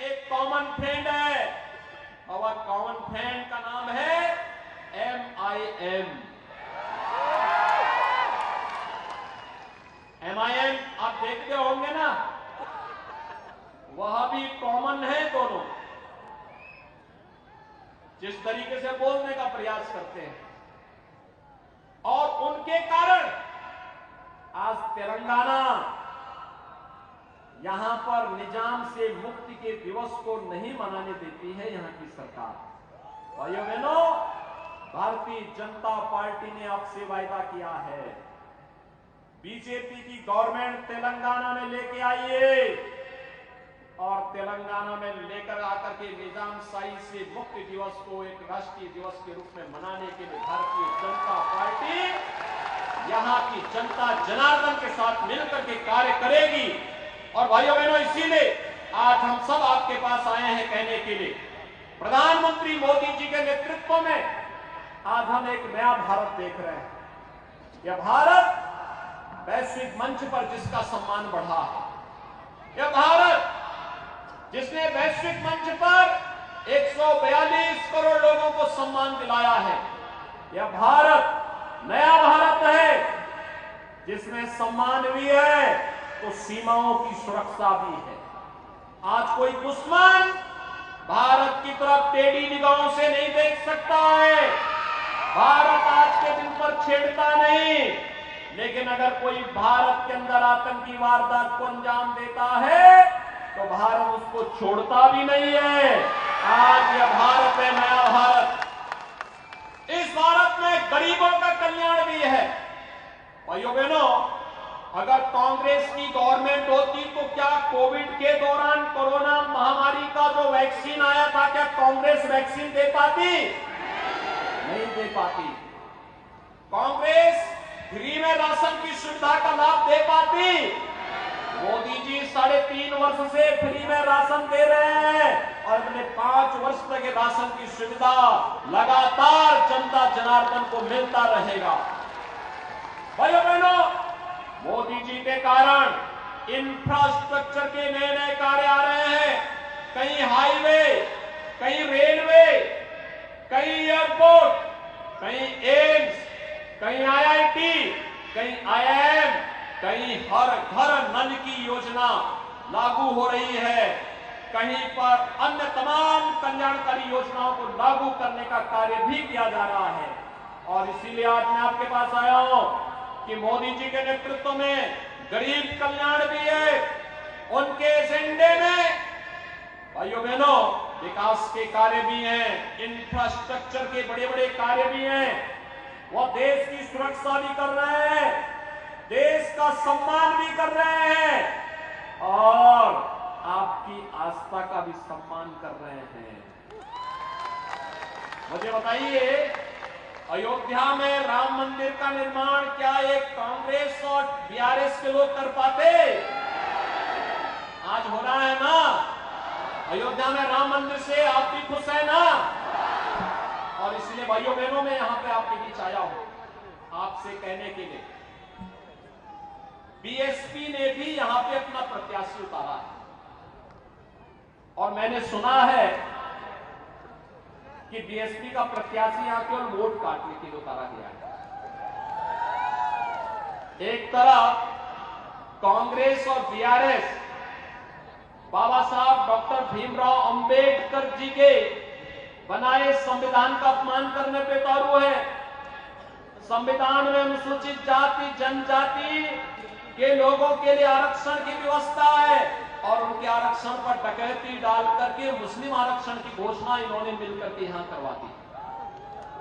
एक common friend है और वह कॉमन फ्रेंड का नाम है MIM। MIM आप देखते होंगे ना, वह भी कॉमन है दोनों, जिस तरीके से बोलने का प्रयास करते हैं। और उनके कारण आज तेलंगाना यहां पर निजाम से मुक्ति के दिवस को नहीं मनाने देती है यहां की सरकार। भाइयों बहनों, भारतीय जनता पार्टी ने आपसे वायदा किया है, बीजेपी की गवर्नमेंट तेलंगाना में लेके आइए और तेलंगाना में लेकर आकर के निजामशाही से मुक्ति दिवस को एक राष्ट्रीय दिवस के रूप में मनाने के लिए भारतीय जनता पार्टी यहां की जनता जनार्दन के साथ मिलकर के कार्य करेगी। और भाइयों बहनों, इसीलिए आज हम सब आपके पास आए हैं कहने के लिए, प्रधानमंत्री मोदी जी के नेतृत्व में आज हम एक नया भारत देख रहे हैं। यह भारत वैश्विक मंच पर जिसका सम्मान बढ़ा है, यह भारत जिसने वैश्विक मंच पर 142 करोड़ लोगों को सम्मान दिलाया है, यह भारत नया भारत है जिसमें सम्मान भी है तो सीमाओं की सुरक्षा भी है। आज कोई दुश्मन भारत की तरफ टेढ़ी निगाहों से नहीं देख सकता है। भारत आज के दिन पर छेड़ता नहीं, लेकिन अगर कोई भारत के अंदर आतंकी वारदात को अंजाम देता है तो भारत उसको छोड़ता भी नहीं है। आज यह भारत है नया भारत। इस भारत में गरीबों का कल्याण भी है। भाइयों बहनों, अगर कांग्रेस की गवर्नमेंट होती तो क्या कोविड के दौरान कोरोना महामारी का जो वैक्सीन आया था, क्या कांग्रेस वैक्सीन दे पाती? नहीं दे पाती। कांग्रेस फ्री में राशन की सुविधा का लाभ दे पाती? मोदी जी 3.5 वर्ष से फ्री में राशन दे रहे हैं और अगले 5 वर्ष तक राशन की सुविधा लगातार जनता जनार्दन को मिलता रहेगा। भाइयों बहनों, मोदी जी के कारण इंफ्रास्ट्रक्चर के नए नए कार्य आ रहे हैं। कहीं हाईवे, कहीं रेलवे, कहीं एयरपोर्ट, कहीं एम्स, कहीं IIT, कहीं IIM, कहीं हर घर नल की योजना लागू हो रही है। कहीं पर अन्य तमाम कल्याणकारी योजनाओं को लागू करने का कार्य भी किया जा रहा है। और इसीलिए आज मैं आपके पास आया हूं कि मोदी जी के नेतृत्व में गरीब कल्याण भी है। उनके एजेंडे में भाइयों बहनों विकास के कार्य भी हैं, इंफ्रास्ट्रक्चर के बड़े बड़े कार्य भी हैं। वो देश की सुरक्षा भी कर रहे हैं, देश का सम्मान भी कर रहे हैं और आपकी आस्था का भी सम्मान कर रहे हैं। मुझे बताइए, अयोध्या में राम मंदिर का निर्माण क्या एक कांग्रेस और BRS के लोग कर पाते? आज हो रहा है ना। अयोध्या में राम मंदिर से आप भी खुश है ना। और इसलिए भाइयों बहनों, मैं यहां पे आपके बीच आया हूं आपसे कहने के लिए, BSP ने भी यहां पे अपना प्रत्याशी उतारा है और मैंने सुना है कि BSP का प्रत्याशी यहां केवल वोट काटने के लिए उतारा गया है। एक तरफ कांग्रेस और BRS बाबा साहब डॉक्टर भीमराव अंबेडकर जी के बनाए संविधान का अपमान करने पे उतारू है। संविधान में अनुसूचित जाति जनजाति के लोगों के लिए आरक्षण की व्यवस्था है और उनके आरक्षण पर डकैती डाल करके मुस्लिम आरक्षण की घोषणा इन्होंने मिलकर के यहां करवा दी।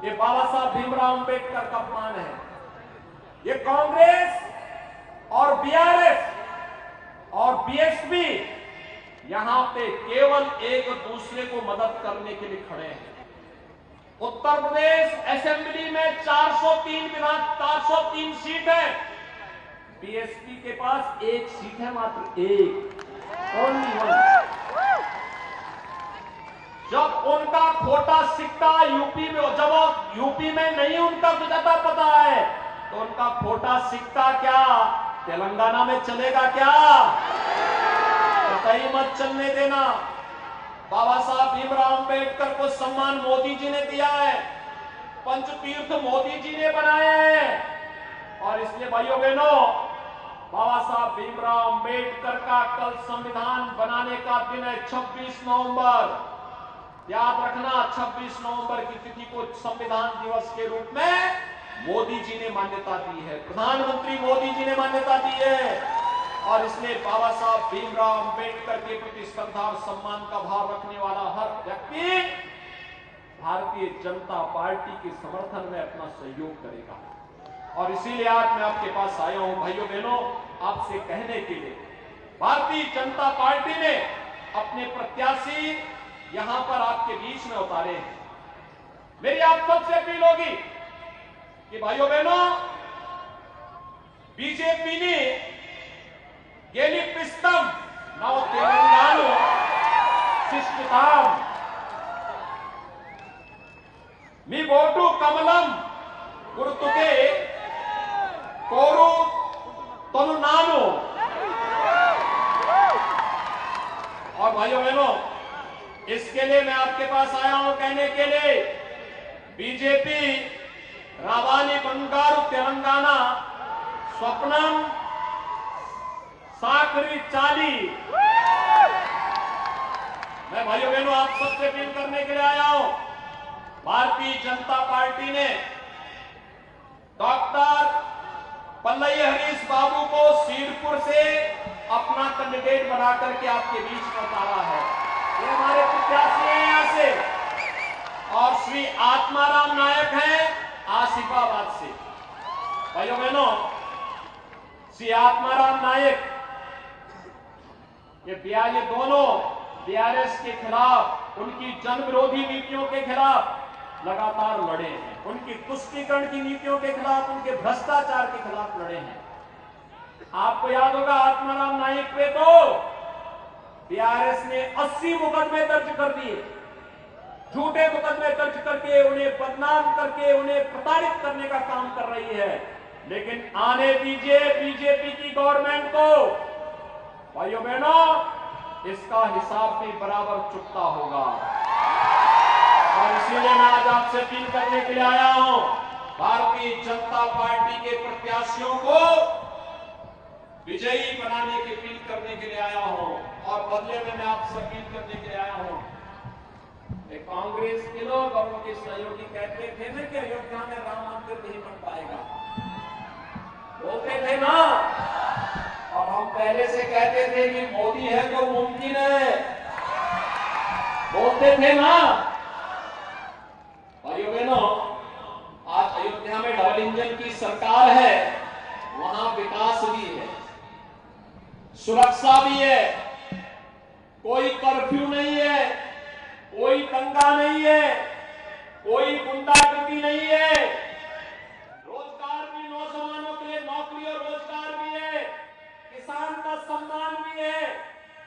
ये बाबा साहब भीमराव अंबेडकर का अपमान है। ये कांग्रेस और BRS और BSP यहां पे केवल एक दूसरे को मदद करने के लिए खड़े हैं। उत्तर प्रदेश असेंबली में 403 सीट है, BSP के पास 1 सीट है, मात्र 1, ओनली 1। जब उनका खोटा सिक्का यूपी में, जब यूपी में नहीं उनका ज्यादा पता है तो उनका खोटा सिक्का क्या तेलंगाना में चलेगा क्या? कतई मत चलने देना। बाबा साहब भीमराव अंबेडकर को सम्मान मोदी जी ने दिया है, पंचतीर्थ मोदी जी ने बनाए हैं। और इसलिए भाइयों बहनों, बाबा साहब भीमराव अंबेडकर का कल संविधान बनाने का दिन है 26 नवंबर। याद रखना, 26 नवंबर की तिथि को संविधान दिवस के रूप में मोदी जी ने मान्यता दी है, प्रधानमंत्री मोदी जी ने मान्यता दी है। और इसलिए बाबा साहब भीमराव अंबेडकर के प्रति श्रद्धा और सम्मान का भाव रखने वाला हर व्यक्ति भारतीय जनता पार्टी के समर्थन में अपना सहयोग करेगा। और इसीलिए आज मैं आपके पास आया हूं भाइयों बहनों, आपसे कहने के लिए, भारतीय जनता पार्टी ने अपने प्रत्याशी यहां पर आपके बीच में उतारे हैं। मेरी आप सबसे अपील होगी कि भाइयों बहनों, बीजेपी ने गेलिपिस्तम नव तेलंगाना शिष्टताम मी वोटू कमलम गुर्तुके कोरु तनुनानु। और भाइयों बहनों, इसके लिए मैं आपके पास आया हूं कहने के लिए, बीजेपी रावानी बंगारू तेलंगाना स्वप्नम साकरी चाली। मैं भाइयों बहनों आप सबसे अपील करने के लिए आया हूं, भारतीय जनता पार्टी ने डॉक्टर पल्लई हरीश बाबू को सीरपुर से अपना कैंडिडेट बनाकर के आपके बीच में उतारा है। ये हमारे प्रत्याशी हैं यहां से। और श्री आत्माराम नायक हैं आसिफाबाद से। भाइयों बहनों, श्री आत्माराम नायक ये दोनों बीआरएस के खिलाफ, उनकी जन विरोधी नीतियों के खिलाफ लगातार लड़े हैं, उनकी तुष्टीकरण की नीतियों के खिलाफ, उनके भ्रष्टाचार के खिलाफ लड़े हैं। आपको याद होगा, आत्माराम नायक पे तो बीआरएस ने 80 मुकदमे दर्ज कर दिए, झूठे मुकदमे दर्ज करके उन्हें बदनाम करके उन्हें प्रताड़ित करने का काम कर रही है। लेकिन आने दीजिए बीजेपी की गवर्नमेंट को। भाइयों बहनों, इसका हिसाब भी बराबर चुकता होगा। और इसीलिए मैं आज आपसे अपील करने के लिए आया हूं, भारतीय जनता पार्टी के प्रत्याशियों को विजयी बनाने की अपील करने के लिए आया हूं। और बदले में मैं आपसे अपील करने के लिए आया हूं, कांग्रेस के लोग और उनके सहयोगी कहते थे ना कि अयोध्या में राम मंदिर नहीं बन पाएगा, बोलते थे ना। और हम पहले से कहते थे कि मोदी है तो मुमकिन है, बोलते थे ना। भाइयों बहनों, आज अयोध्या में डबल इंजन की सरकार है, वहां विकास भी है, सुरक्षा भी है, कोई कर्फ्यू नहीं है, कोई दंगा नहीं है, कोई गुंडागर्दी नहीं है, रोजगार भी, नौजवानों के लिए नौकरी और रोजगार भी है, किसान का सम्मान भी है,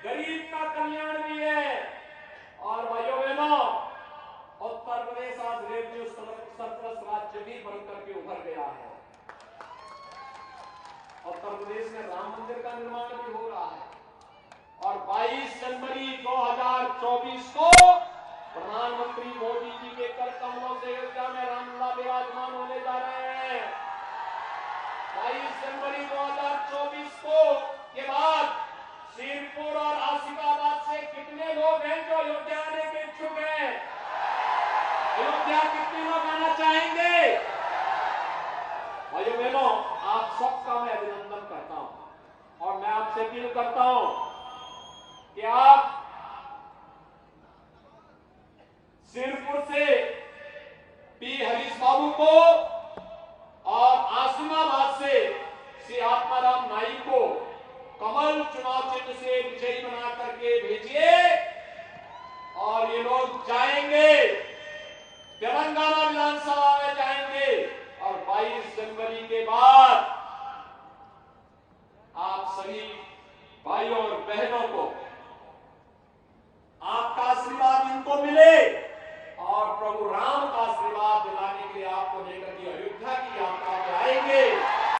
गरीब का कल्याण भी है। और भाइयों बहनों, उत्तर प्रदेश आज रेवेन्यू सरप्लस राज्य भी बनकर के उभर गया है। उत्तर प्रदेश में राम मंदिर का निर्माण भी हो रहा है। और 22 जनवरी 2024 को प्रधानमंत्री मोदी जी के कर कमलों से अयोध्या में रामलला विराजमान होने जा रहे हैं। 22 जनवरी 2024 को के बाद सीरपुर और आसिफाबाद से कितने लोग हैं जो अयोध्या आने के इच्छुक हैं? अयोध्या कितने लोग आना चाहेंगे? भाइयों बहनों, आप सबका मैं अभिनंदन करता हूं और मैं आपसे अपील करता हूं कि आप सिरपुर से पी हरीश बाबू को और आसिफाबाद से श्री आत्माराम नाइक को कमल चुनाव चिन्ह से विजयी बना करके भेजिए। और ये लोग जाएंगे, तेलंगाना विधानसभा में जाएंगे और 22 जनवरी के बाद आप सभी भाइयों और बहनों को